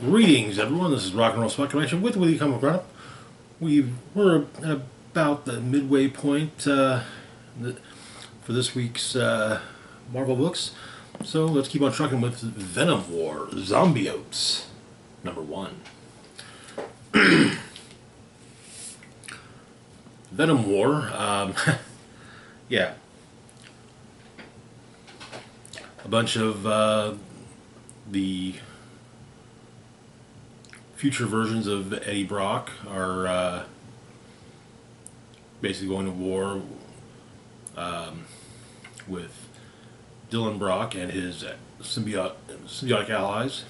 Greetings, everyone. This is Rock and Roll Spot Connection with Wheelie Comic Roundup. We're about the midway point for this week's Marvel books. So let's keep on trucking with Venom War, Zombiotes, #1. Venom War, yeah, a bunch of the future versions of Eddie Brock are basically going to war with Dylan Brock and his symbiotic allies.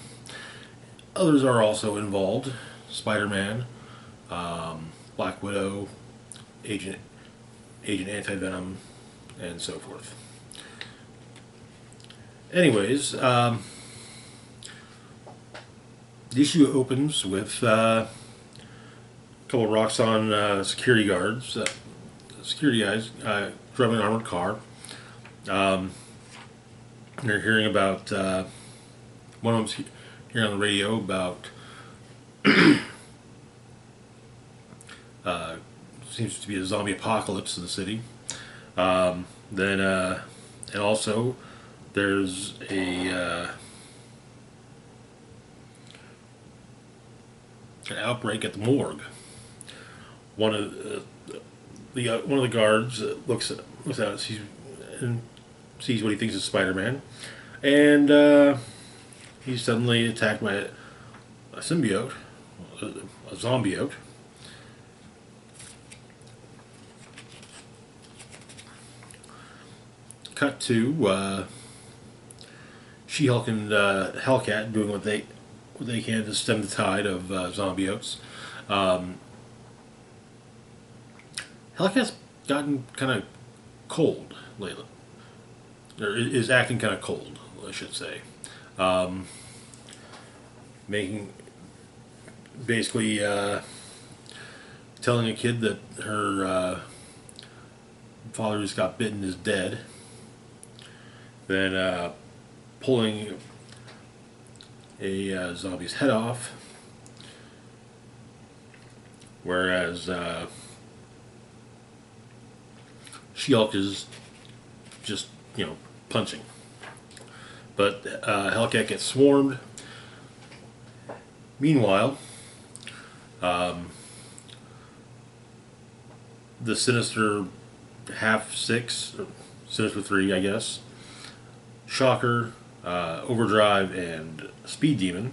Others are also involved: Spider-Man, Black Widow, Agent Anti-Venom, and so forth. Anyways, the issue opens with a couple of security guards, security guys driving an armored car. They're hearing about one of them's hearing on the radio about seems to be a zombie apocalypse in the city. And also there's an outbreak at the morgue. One of the guards looks out and sees what he thinks is Spider-Man, and he's suddenly attacked by a symbiote, a zombiote. Cut to She-Hulk and Hellcat doing what they can to stem the tide of zombiotes. Hellcat's gotten kind of cold lately, or is acting kind of cold, I should say. Making basically telling a kid that her father who's got bitten is dead, then pulling a zombie's head off, whereas She-Hulk is just, punching. But Hellcat gets swarmed. Meanwhile, the Sinister Sinister 3, I guess, Shocker, Overdrive, and Speed Demon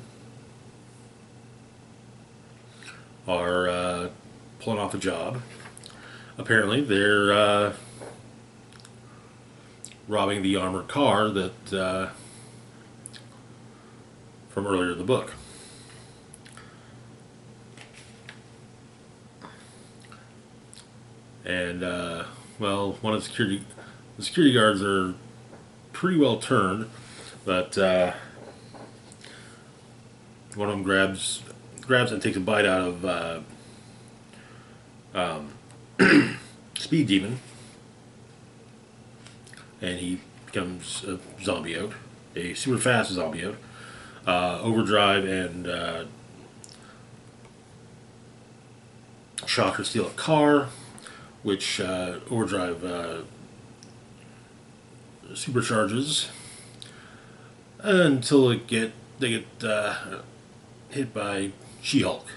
are pulling off a job. Apparently, they're robbing the armored car that from earlier in the book. And one of the security guards are pretty well turned, but one of them grabs and takes a bite out of Speed Demon, and he becomes a zombiote, a super fast zombiote. Overdrive and Shocker steal a car, which Overdrive supercharges until they get hit by She-Hulk,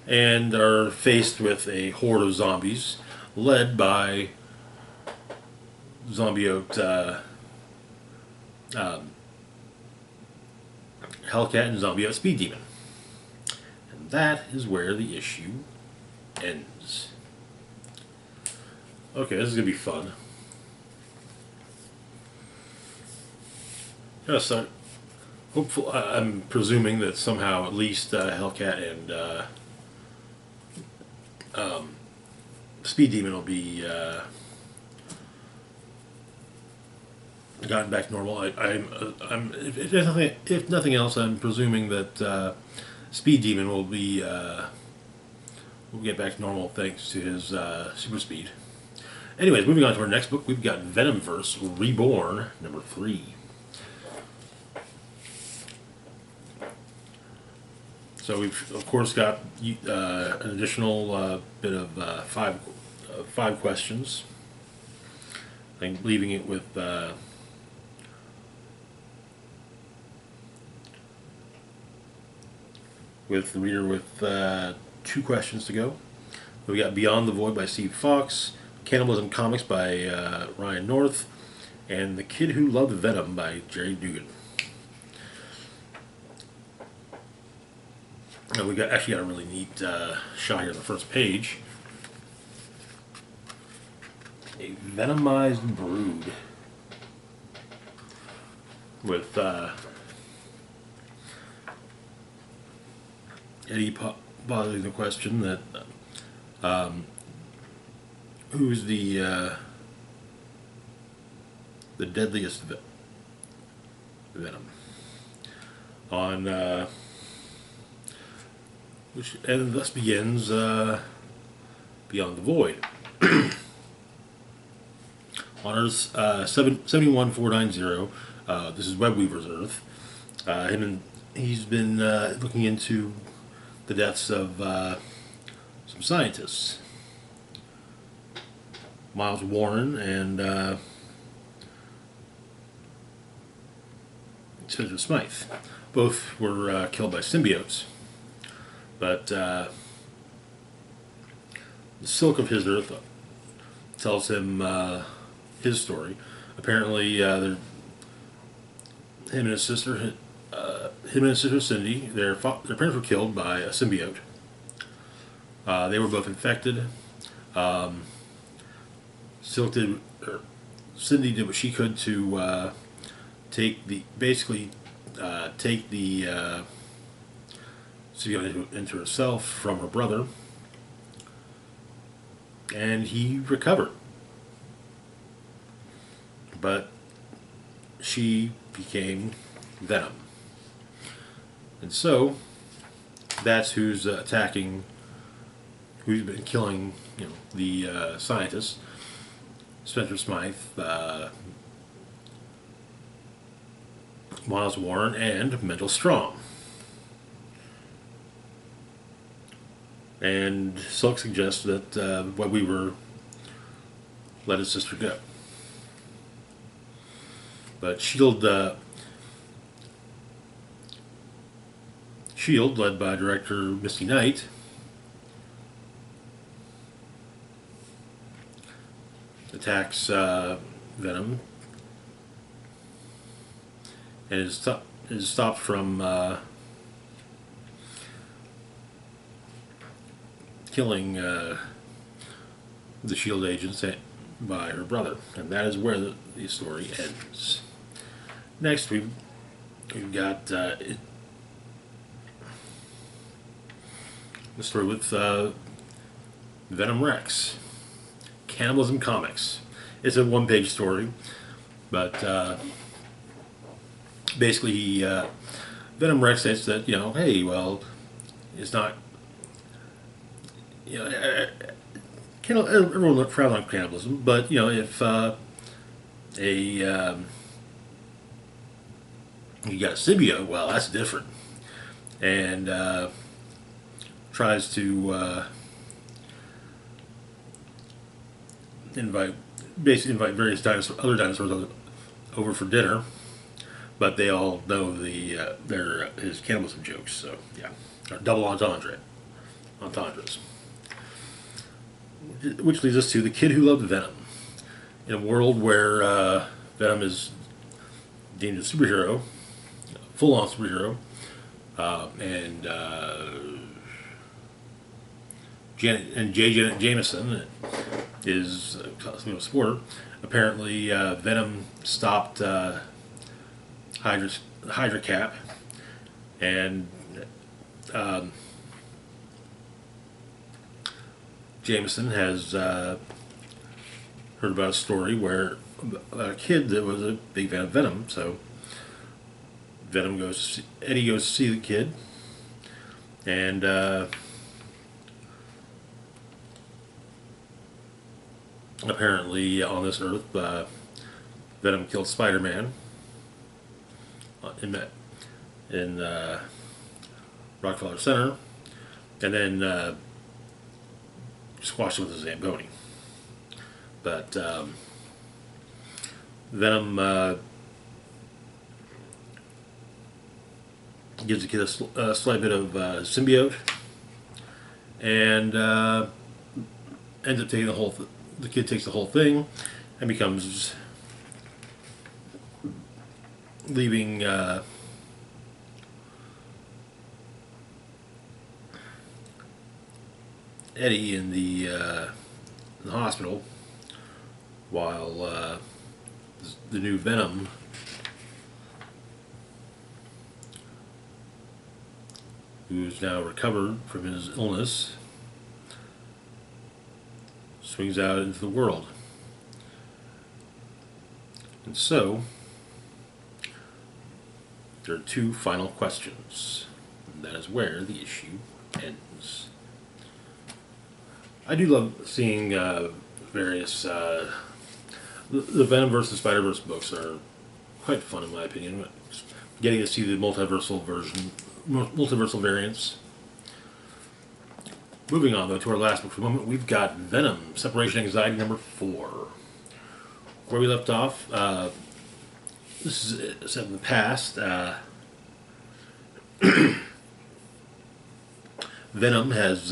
and are faced with a horde of zombies led by zombiote Hellcat and zombiote Speed Demon. And that is where the issue ends. Okay, this is going to be fun. So, hopefully, I'm presuming that somehow at least Hellcat and Speed Demon will be gotten back to normal. If nothing else, I'm presuming that Speed Demon will get back to normal thanks to his super speed. Anyways, moving on to our next book, we've got Venomverse Reborn, #3. So we've of course got an additional bit of five questions. I think leaving it with the reader with 2 questions to go. We got Beyond the Void by Steve Fox, Cannibalism Comics by Ryan North, and The Kid Who Loved Venom by Jerry Dugan. And we actually got a really neat shot here on the first page. A venomized brood with Eddie bothering the question that who's the deadliest venom on which, and thus begins Beyond the Void. On Earth 71490, this is Webweaver's Earth. He's been looking into the deaths of some scientists, Miles Warren and Spencer Smythe. Both were killed by symbiotes. But the Silk of his Earth tells him his story. Apparently, him and his sister Cindy, their parents were killed by a symbiote. They were both infected. Cindy did what she could to take the symbiote into herself from her brother, and he recovered. But she became Venom. And so that's who's attacking, who's been killing, the scientists, Spencer Smythe, Miles Warren, and Mental Strong. And Silk suggests that Webweaver let his sister go. But Shield, led by director Misty Knight, attacks Venom and is stopped from killing the Shield agents by her brother, and that is where the story ends. Next, we've got the story with Venom Rex, Cannibalism Comics. It's a one-page story, but basically, Venom Rex says that hey, well, it's not. Everyone frowns on cannibalism, but if you got a symbiote, well, that's different, and tries to invite various other dinosaurs over for dinner, but they all know his cannibalism jokes, so yeah, double entendres. Which leads us to The Kid Who Loved Venom. In a world where Venom is deemed a superhero, full-on superhero, and J. Janet Jameson is a supporter. Apparently, Venom stopped Hydra Cap, and Jameson has heard about a story where a kid that was a big fan of Venom, so Eddie goes to see the kid, and apparently on this Earth, Venom killed Spider-Man in Rockefeller Center, and then squashed him with a Zamboni. But Venom gives the kid a slight bit of symbiote, and ends up taking the whole. The kid takes the whole thing, and becomes leaving. Eddie in the hospital, while the new Venom who's now recovered from his illness swings out into the world. And so there are two final questions, and that is where the issue ends. I do love seeing various the Venomverse and Spider-Verse books are quite fun in my opinion. Getting to see the multiversal variants. Moving on though to our last book for the moment, we've got Venom: Separation Anxiety #4. Where we left off, this is set in the past. Venom has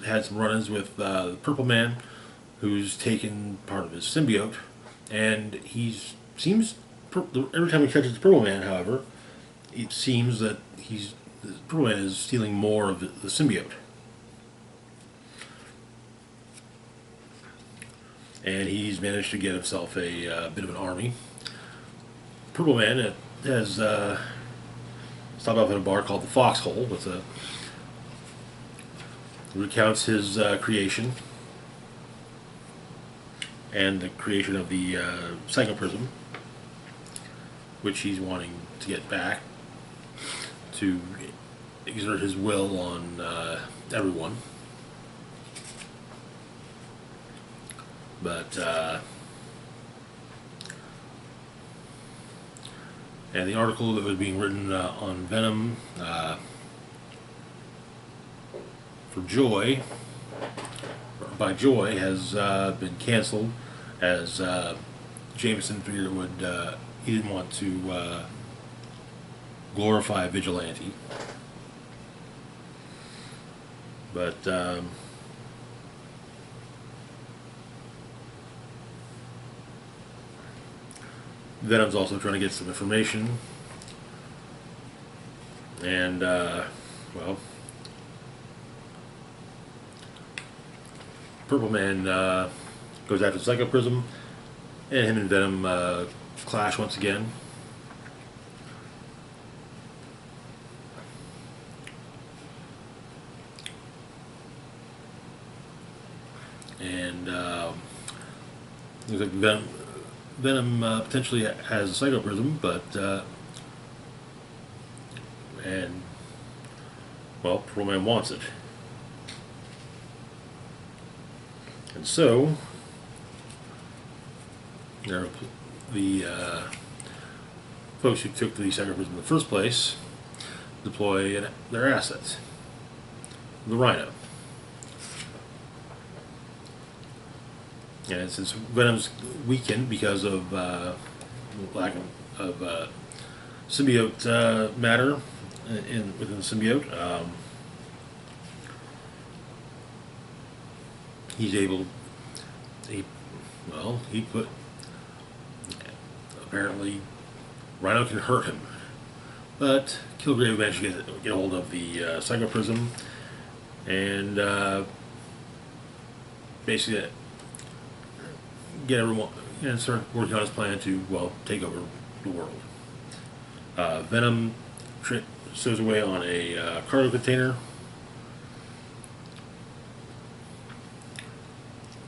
had some run-ins with the Purple Man, who's taken part of his symbiote, and every time he touches the Purple Man, however, it seems that the Purple Man is stealing more of the symbiote, and he's managed to get himself a bit of an army. Purple Man has stopped off at a bar called the Foxhole with recounts his creation and the creation of the psychoprism, which he's wanting to get back to exert his will on everyone. But and the article that was being written on Venom for Joy, by Joy, has been canceled, as Jameson figured he didn't want to glorify a vigilante. But Venom's also trying to get some information, and well, Purple Man goes after Psychoprism, and him and Venom clash once again. And looks like Venom potentially has Psychoprism, but and well, Purple Man wants it. And so, the folks who took the Psychoprism in the first place deploy their assets. The Rhino. And since Venom's weakened because of lack of symbiote matter within the symbiote, he's able. Apparently, Rhino can hurt him, but Kilgrave managed to get a hold of the Psychoprism, and basically get everyone and start working on his plan to, well, take over the world. Venom stows away on a cargo container,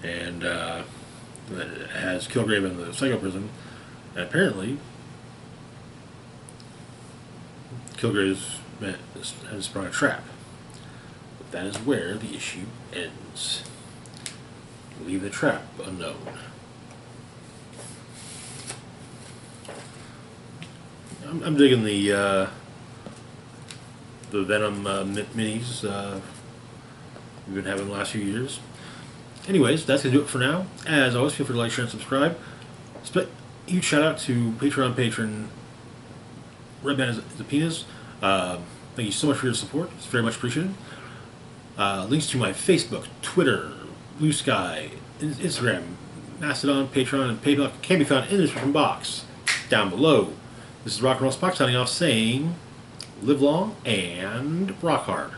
and it has Kilgrave and the Psychoprism, and apparently Kilgrave has sprung a trap. But that is where the issue ends. Leave the trap unknown. I'm digging the Venom minis we've been having the last few years. Anyways, that's going to do it for now. As always, feel free to like, share, and subscribe. Huge shout out to Patreon patron Redman is the Penis. Thank you so much for your support. It's very much appreciated. Links to my Facebook, Twitter, Blue Sky, Instagram, Mastodon, Patreon, and PayPal can be found in the description box down below. This is Rock and Roll Spock signing off saying, live long and rock hard.